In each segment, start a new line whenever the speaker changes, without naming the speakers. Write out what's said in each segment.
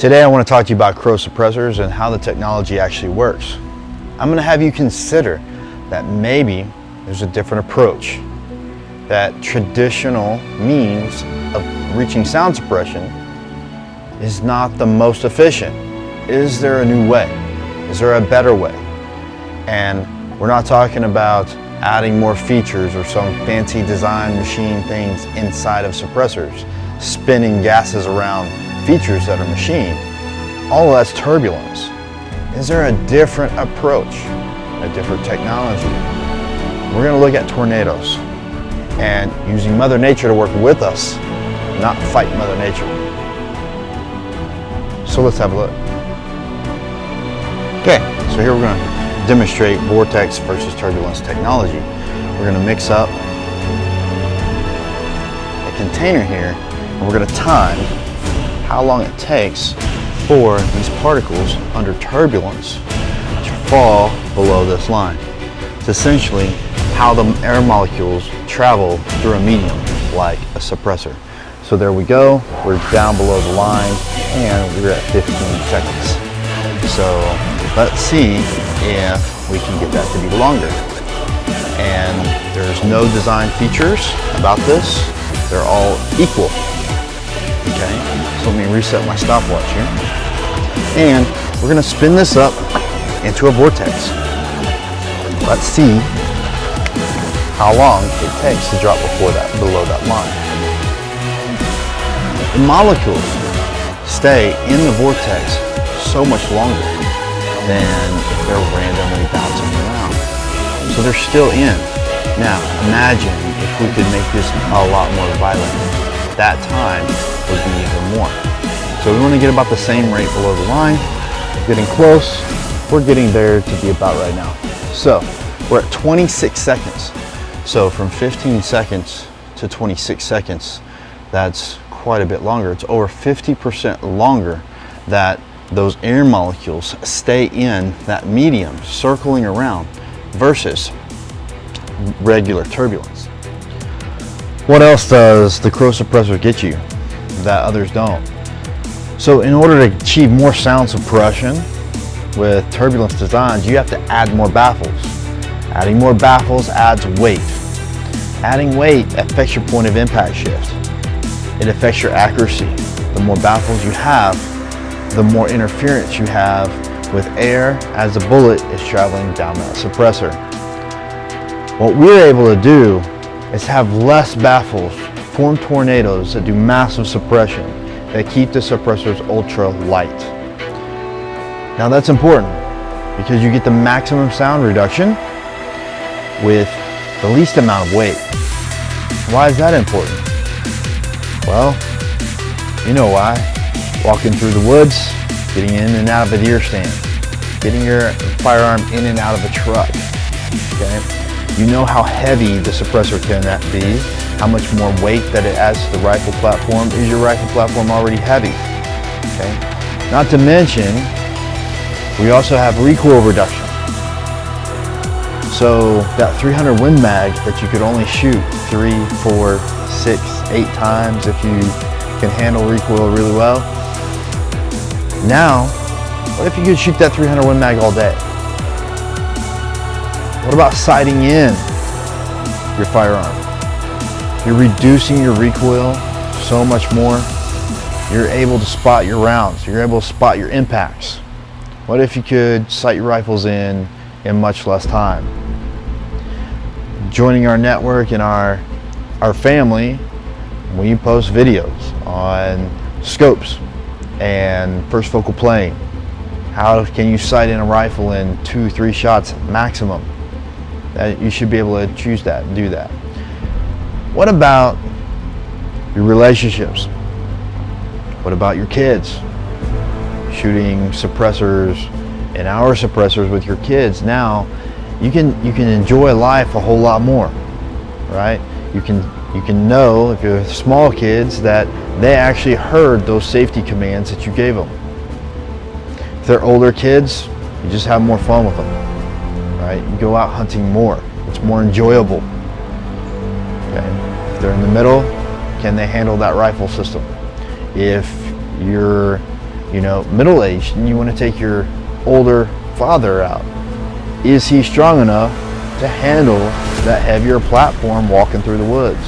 Today I want to talk to you about Crux Suppressors and how the technology actually works. I'm going to have you consider that maybe there's a different approach, that traditional means of reaching sound suppression is not the most efficient. Is there a new way? Is there a better way? And we're not talking about adding more features or some fancy design machine things inside of suppressors, spinning gases around features that are machined. All of that's turbulence. Is there a different approach, a different technology? We're going to look at tornadoes and using Mother Nature to work with us, not fight Mother Nature. So let's have a look. Okay, so here we're going to demonstrate vortex versus turbulence technology. We're going to mix up a container here and we're going to time how long it takes for these particles under turbulence to fall below this line. It's essentially how the air molecules travel through a medium like a suppressor. So there we go, we're down below the line and we're at 15 seconds. So let's see if we can get that to be longer. And there's no design features about this, they're all equal. Okay, so let me reset my stopwatch here. And we're going to spin this up into a vortex. Let's see how long it takes to drop below that line. The molecules stay in the vortex so much longer than if they're randomly bouncing around. So they're still in. Now imagine if we could make this a lot more violent. That time would be even more. So we want to get about the same rate below the line. We're getting close. We're getting there to be about right now. So we're at 26 seconds. So from 15 seconds to 26 seconds, that's quite a bit longer. It's over 50% longer that those air molecules stay in that medium circling around versus regular turbulence. What else does the Crux suppressor get you that others don't? So in order to achieve more sound suppression with turbulence designs, you have to add more baffles. Adding more baffles adds weight. Adding weight affects your point of impact shift. It affects your accuracy. The more baffles you have, the more interference you have with air as the bullet is traveling down that suppressor. What we're able to do is have less baffles, form tornadoes that do massive suppression, that keep the suppressors ultra light. Now that's important because you get the maximum sound reduction with the least amount of weight. Why is that important? Well, you know why. Walking through the woods, getting in and out of a deer stand, getting your firearm in and out of a truck. Okay? You know how heavy the suppressor can be, how much more weight that it adds to the rifle platform. Is your rifle platform already heavy? Okay? Not to mention, we also have recoil reduction. So that 300 Win Mag that you could only shoot 3, 4, 6, 8 times if you can handle recoil really well. Now, what if you could shoot that 300 Win Mag all day? What about sighting in your firearm? You're reducing your recoil so much more. You're able to spot your rounds. You're able to spot your impacts. What if you could sight your rifles in much less time? Joining our network and our family, we post videos on scopes and first focal plane. How can you sight in a rifle in 2-3 shots maximum? You should be able to choose that and do that. What about your relationships? What about your kids? Shooting suppressors and our suppressors with your kids. Now you can enjoy life a whole lot more, right? You can know if you're small kids that they actually heard those safety commands that you gave them. If they're older kids, you just have more fun with them. Right? You go out hunting more. It's more enjoyable. Okay? If they're in the middle, can they handle that rifle system? If you're middle-aged, and you want to take your older father out. Is he strong enough to handle that heavier platform walking through the woods?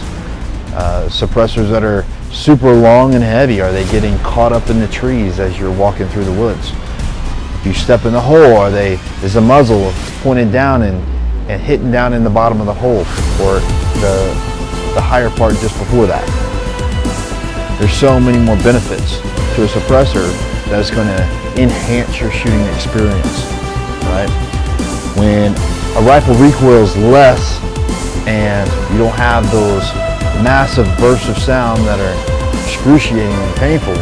Suppressors that are super long and heavy, are they getting caught up in the trees as you're walking through the woods? If you step in the hole, is the muzzle pointed down and hitting down in the bottom of the hole, or the higher part just before that? There's so many more benefits to a suppressor that's going to enhance your shooting experience, right? When a rifle recoils less and you don't have those massive bursts of sound that are excruciatingly painful,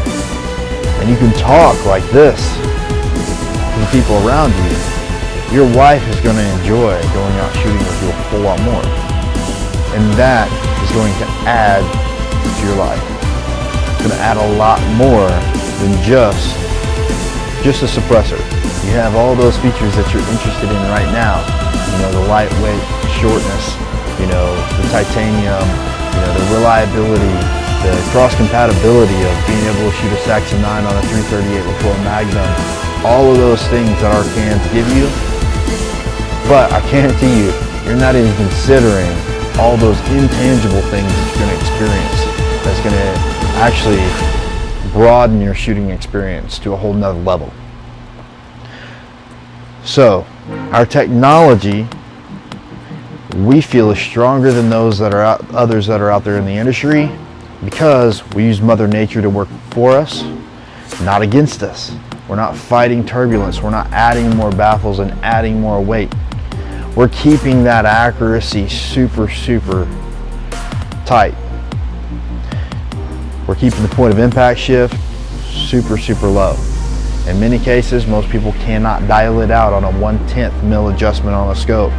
and you can talk like this to the people around you, your wife is going to enjoy going out shooting with you a whole lot more. And that is going to add to your life. It's going to add a lot more than just a suppressor. You have all those features that you're interested in right now. The lightweight, shortness, the titanium, the reliability, the cross-compatibility of being able to shoot a Saxon 9 on a 338 with 12 Magnum. All of those things that our cans give you. But I guarantee you, you're not even considering all those intangible things that you're going to experience. That's going to actually broaden your shooting experience to a whole nother level. So, our technology, we feel, is stronger than others that are out there in the industry, because we use Mother Nature to work for us, not against us. We're not fighting turbulence. We're not adding more baffles and adding more weight. We're keeping that accuracy super, super tight. We're keeping the point of impact shift super, super low. In many cases, most people cannot dial it out on a 1/10 mil adjustment on a scope.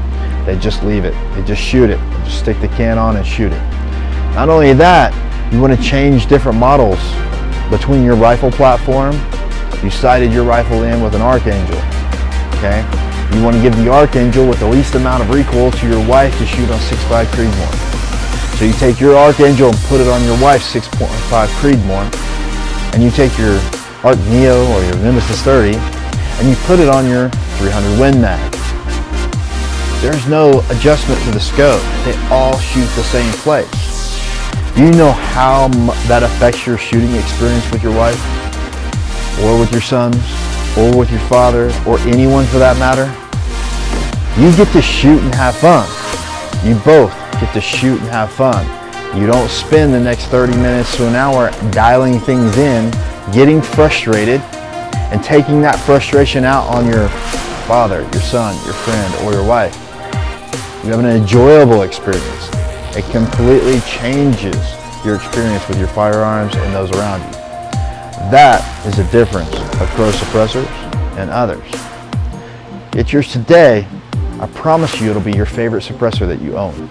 They just leave it. They just shoot it. They just stick the can on and shoot it. Not only that, you want to change different models between your rifle platform. You sighted your rifle in with an Archangel, okay? You want to give the Archangel with the least amount of recoil to your wife to shoot on 6.5 Creedmoor. So you take your Archangel and put it on your wife's 6.5 Creedmoor, and you take your Arc Neo or your Nemesis 30 and you put it on your 300 Win Mag. There's no adjustment to the scope. They all shoot the same place. Do you know how that affects your shooting experience with your wife, or with your sons, or with your father, or anyone for that matter? You get to shoot and have fun. You both get to shoot and have fun. You don't spend the next 30 minutes to an hour dialing things in, getting frustrated, and taking that frustration out on your father, your son, your friend, or your wife. You have an enjoyable experience. It completely changes your experience with your firearms and those around you. That is the difference of Crux Suppressors and others. Get yours today. I promise you it'll be your favorite suppressor that you own.